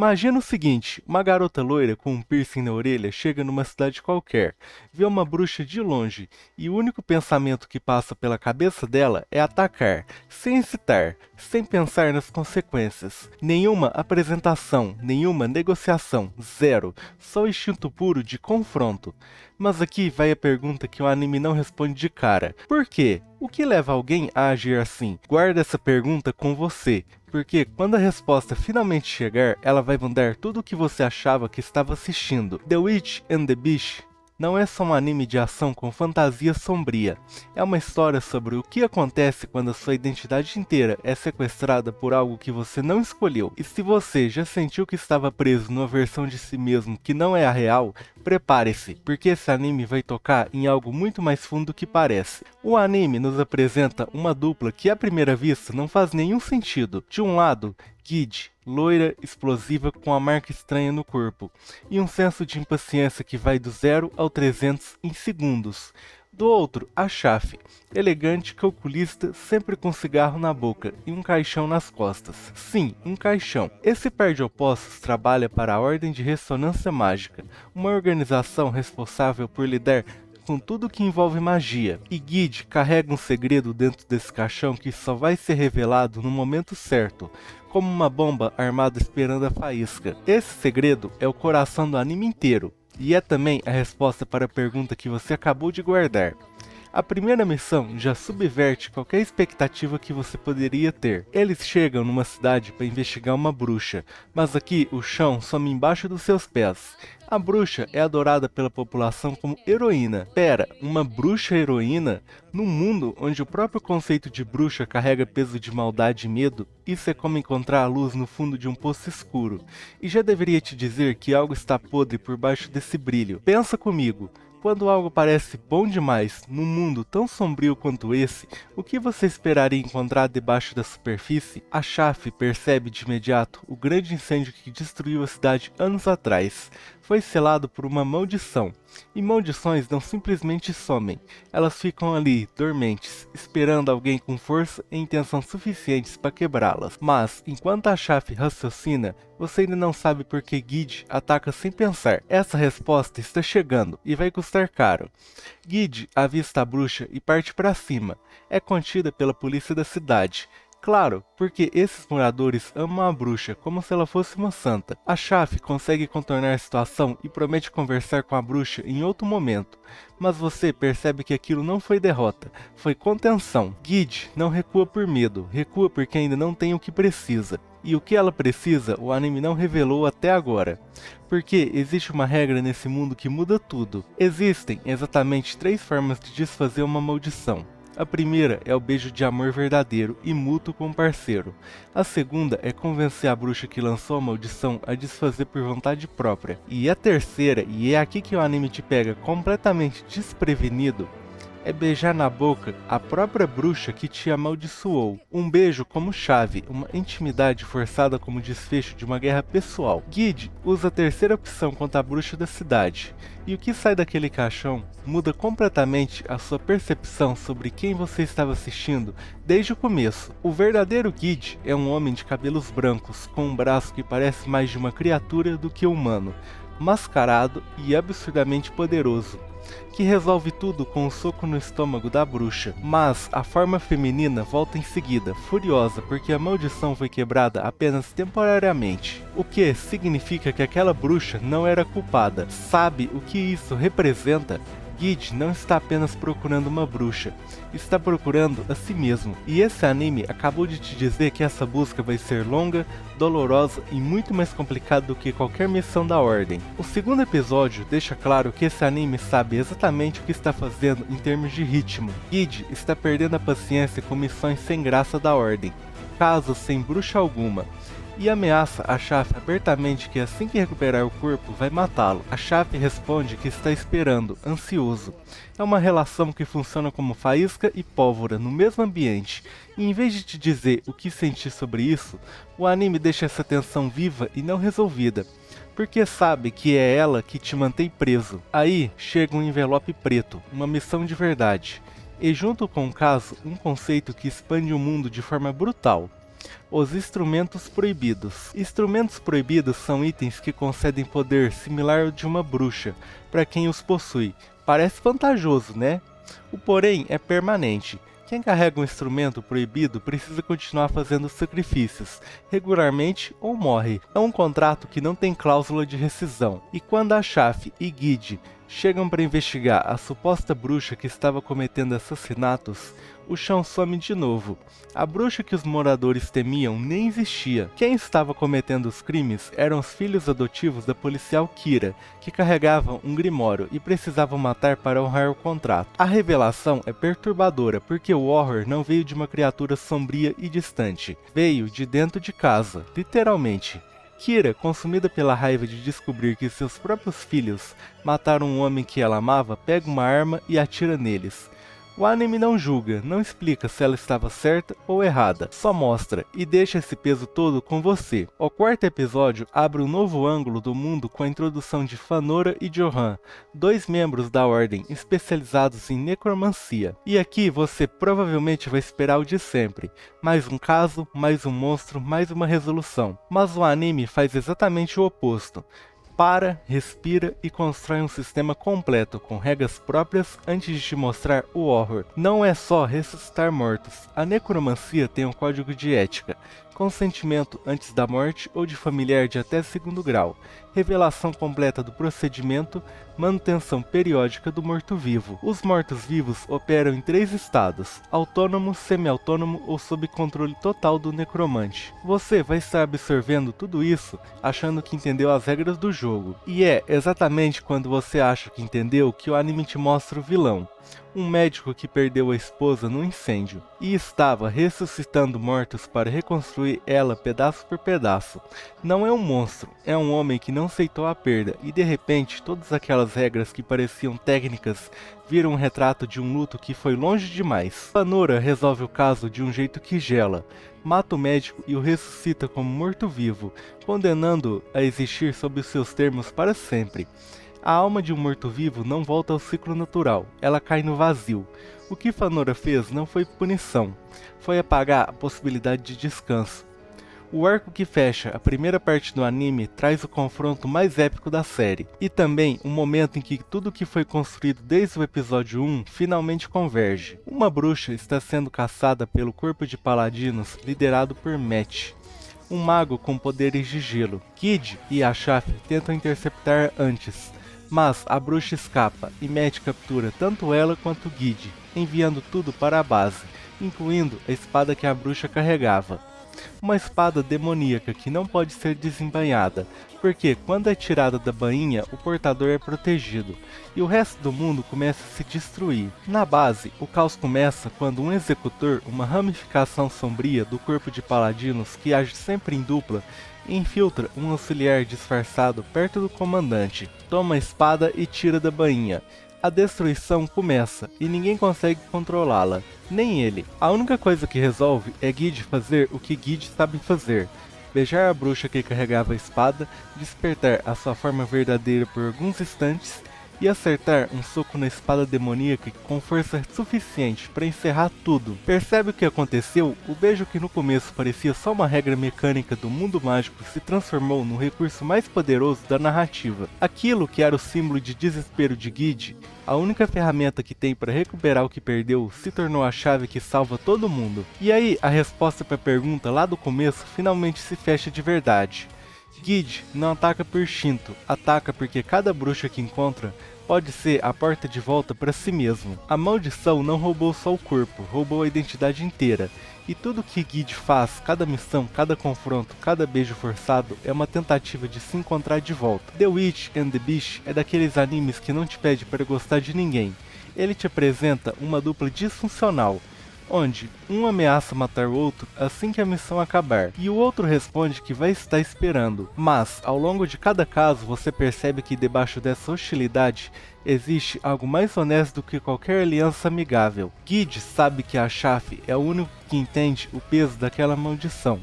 Imagina o seguinte, uma garota loira com um piercing na orelha chega numa cidade qualquer, vê uma bruxa de longe, e o único pensamento que passa pela cabeça dela é atacar, sem hesitar, sem pensar nas consequências. Nenhuma apresentação, nenhuma negociação, zero, só o instinto puro de confronto. Mas aqui vai a pergunta que o anime não responde de cara. Por quê? O que leva alguém a agir assim? Guarda essa pergunta com você, porque quando a resposta finalmente chegar, ela vai mudar tudo o que você achava que estava assistindo. The Witch and the Beast não é só um anime de ação com fantasia sombria. É uma história sobre o que acontece quando a sua identidade inteira é sequestrada por algo que você não escolheu. E se você já sentiu que estava preso numa versão de si mesmo que não é a real, prepare-se, porque esse anime vai tocar em algo muito mais fundo do que parece. O anime nos apresenta uma dupla que à primeira vista não faz nenhum sentido. De um lado, Guide, loira, explosiva com a marca estranha no corpo, e um senso de impaciência que vai do 0 ao 300 em segundos. Do outro, a Chafe, elegante, calculista, sempre com cigarro na boca e um caixão nas costas. Sim, um caixão. Esse par de opostos trabalha para a Ordem de Ressonância Mágica, uma organização responsável por lidar com tudo que envolve magia, e Guide carrega um segredo dentro desse caixão que só vai ser revelado no momento certo, como uma bomba armada esperando a faísca. Esse segredo é o coração do anime inteiro, e é também a resposta para a pergunta que você acabou de guardar. A primeira missão já subverte qualquer expectativa que você poderia ter. Eles chegam numa cidade para investigar uma bruxa, mas aqui o chão some embaixo dos seus pés. A bruxa é adorada pela população como heroína. Pera, uma bruxa heroína? Num mundo onde o próprio conceito de bruxa carrega peso de maldade e medo, isso é como encontrar a luz no fundo de um poço escuro. E já deveria te dizer que algo está podre por baixo desse brilho. Pensa comigo. Quando algo parece bom demais num mundo tão sombrio quanto esse, o que você esperaria encontrar debaixo da superfície? A Chafe percebe de imediato o grande incêndio que destruiu a cidade anos atrás. Foi selado por uma maldição. E maldições não simplesmente somem, elas ficam ali, dormentes, esperando alguém com força e intenção suficientes para quebrá-las. Mas, enquanto a Chafe raciocina, você ainda não sabe por que Guide ataca sem pensar. Essa resposta está chegando, e vai custar caro. Guide avista a bruxa e parte para cima. É contida pela polícia da cidade. Claro, porque esses moradores amam a bruxa como se ela fosse uma santa. A Chafe consegue contornar a situação e promete conversar com a bruxa em outro momento. Mas você percebe que aquilo não foi derrota, foi contenção. Guide não recua por medo, recua porque ainda não tem o que precisa. E o que ela precisa, o anime não revelou até agora. Porque existe uma regra nesse mundo que muda tudo. Existem exatamente 3 formas de desfazer uma maldição. A primeira é o beijo de amor verdadeiro e mútuo com o parceiro. A segunda é convencer a bruxa que lançou a maldição a desfazer por vontade própria. E a terceira, e é aqui que o anime te pega completamente desprevenido, é beijar na boca a própria bruxa que te amaldiçoou. Um beijo como chave, uma intimidade forçada como desfecho de uma guerra pessoal. Guide usa a terceira opção contra a bruxa da cidade. E o que sai daquele caixão muda completamente a sua percepção sobre quem você estava assistindo desde o começo. O verdadeiro Guide é um homem de cabelos brancos, com um braço que parece mais de uma criatura do que humano, mascarado e absurdamente poderoso, que resolve tudo com um soco no estômago da bruxa. Mas a forma feminina volta em seguida, furiosa porque a maldição foi quebrada apenas temporariamente. O que significa que aquela bruxa não era culpada. Sabe o que isso representa? Guide não está apenas procurando uma bruxa, está procurando a si mesmo. E esse anime acabou de te dizer que essa busca vai ser longa, dolorosa e muito mais complicada do que qualquer missão da Ordem. O segundo episódio deixa claro que esse anime sabe exatamente o que está fazendo em termos de ritmo. Guide está perdendo a paciência com missões sem graça da Ordem, casos sem bruxa alguma, e ameaça a Chafe abertamente que assim que recuperar o corpo vai matá-lo. A Chafe responde que está esperando, ansioso. É uma relação que funciona como faísca e pólvora no mesmo ambiente, e em vez de te dizer o que sentir sobre isso, o anime deixa essa tensão viva e não resolvida, porque sabe que é ela que te mantém preso. Aí chega um envelope preto, uma missão de verdade, e junto com o caso, um conceito que expande o mundo de forma brutal. Os instrumentos proibidos. Instrumentos proibidos são itens que concedem poder similar ao de uma bruxa, para quem os possui. Parece vantajoso, né? O porém é permanente. Quem carrega um instrumento proibido precisa continuar fazendo sacrifícios, regularmente ou morre. É um contrato que não tem cláusula de rescisão. E quando a Shafe e Guide chegam para investigar a suposta bruxa que estava cometendo assassinatos, o chão some de novo. A bruxa que os moradores temiam nem existia. Quem estava cometendo os crimes eram os filhos adotivos da policial Kira, que carregavam um grimório e precisavam matar para honrar o contrato. A revelação é perturbadora porque o horror não veio de uma criatura sombria e distante. Veio de dentro de casa, literalmente. Kira, consumida pela raiva de descobrir que seus próprios filhos mataram um homem que ela amava, pega uma arma e atira neles. O anime não julga, não explica se ela estava certa ou errada, só mostra e deixa esse peso todo com você. O quarto episódio abre um novo ângulo do mundo com a introdução de Fanora e Johan, dois membros da ordem especializados em necromancia. E aqui você provavelmente vai esperar o de sempre, mais um caso, mais um monstro, mais uma resolução. Mas o anime faz exatamente o oposto. Para, respira e constrói um sistema completo com regras próprias antes de te mostrar o horror. Não é só ressuscitar mortos, a necromancia tem um código de ética, consentimento antes da morte ou de familiar de até 2º grau, revelação completa do procedimento, manutenção periódica do morto-vivo. Os mortos-vivos operam em 3 estados: autônomo, semi-autônomo ou sob controle total do necromante. Você vai estar absorvendo tudo isso achando que entendeu as regras do jogo. E é exatamente quando você acha que entendeu que o anime te mostra o vilão. Um médico que perdeu a esposa num incêndio e estava ressuscitando mortos para reconstruir ela pedaço por pedaço. Não é um monstro, é um homem que não aceitou a perda e de repente todas aquelas regras que pareciam técnicas viram um retrato de um luto que foi longe demais. Fanora resolve o caso de um jeito que gela. Mata o médico e o ressuscita como morto-vivo, condenando-o a existir sob os seus termos para sempre. A alma de um morto-vivo não volta ao ciclo natural, ela cai no vazio. O que Fanora fez não foi punição, foi apagar a possibilidade de descanso. O arco que fecha a primeira parte do anime traz o confronto mais épico da série, e também um momento em que tudo que foi construído desde o episódio 1 finalmente converge. Uma bruxa está sendo caçada pelo corpo de paladinos liderado por Mete, um mago com poderes de gelo. Guide e a Shafe tentam interceptar antes, mas a bruxa escapa e Mete captura tanto ela quanto Guide, enviando tudo para a base, incluindo a espada que a bruxa carregava. Uma espada demoníaca que não pode ser desembainhada, porque quando é tirada da bainha, o portador é protegido, e o resto do mundo começa a se destruir. Na base, o caos começa quando um executor, uma ramificação sombria do corpo de paladinos que age sempre em dupla, infiltra um auxiliar disfarçado perto do comandante, toma a espada e tira da bainha. A destruição começa e ninguém consegue controlá-la, nem ele. A única coisa que resolve é Guide fazer o que Guide sabe fazer: beijar a bruxa que carregava a espada, despertar a sua forma verdadeira por alguns instantes e acertar um soco na espada demoníaca com força suficiente para encerrar tudo. Percebe o que aconteceu? O beijo que no começo parecia só uma regra mecânica do mundo mágico se transformou no recurso mais poderoso da narrativa. Aquilo que era o símbolo de desespero de Guide, a única ferramenta que tem para recuperar o que perdeu, se tornou a chave que salva todo mundo. E aí, a resposta para a pergunta lá do começo finalmente se fecha de verdade. Guide não ataca por instinto, ataca porque cada bruxa que encontra pode ser a porta de volta para si mesmo. A maldição não roubou só o corpo, roubou a identidade inteira. E tudo que Guide faz, cada missão, cada confronto, cada beijo forçado, é uma tentativa de se encontrar de volta. The Witch and the Beast é daqueles animes que não te pede para gostar de ninguém. Ele te apresenta uma dupla disfuncional, onde um ameaça matar o outro assim que a missão acabar, e o outro responde que vai estar esperando. Mas, ao longo de cada caso, você percebe que debaixo dessa hostilidade existe algo mais honesto do que qualquer aliança amigável. Guide sabe que a Shafe é o único que entende o peso daquela maldição.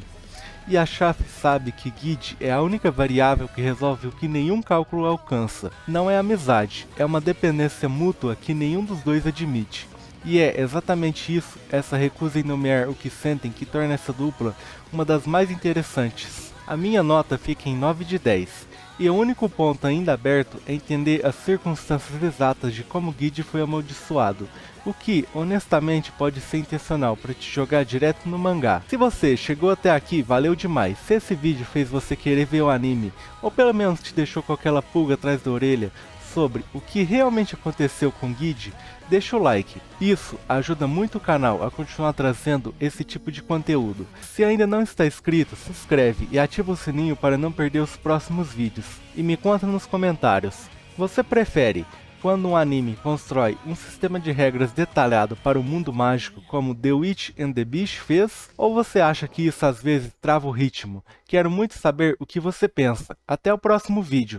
E a Shafe sabe que Guide é a única variável que resolve o que nenhum cálculo alcança. Não é amizade, é uma dependência mútua que nenhum dos dois admite. E é exatamente isso, essa recusa em nomear o que sentem, que torna essa dupla uma das mais interessantes. A minha nota fica em 9 de 10. E o único ponto ainda aberto é entender as circunstâncias exatas de como Guide foi amaldiçoado, o que, honestamente, pode ser intencional para te jogar direto no mangá. Se você chegou até aqui, valeu demais. Se esse vídeo fez você querer ver o anime, ou pelo menos te deixou com aquela pulga atrás da orelha sobre o que realmente aconteceu com Guide, deixa o like. Isso ajuda muito o canal a continuar trazendo esse tipo de conteúdo. Se ainda não está inscrito, se inscreve e ativa o sininho para não perder os próximos vídeos. E me conta nos comentários, você prefere quando um anime constrói um sistema de regras detalhado para o mundo mágico como The Witch and the Beast fez? Ou você acha que isso às vezes trava o ritmo? Quero muito saber o que você pensa. Até o próximo vídeo.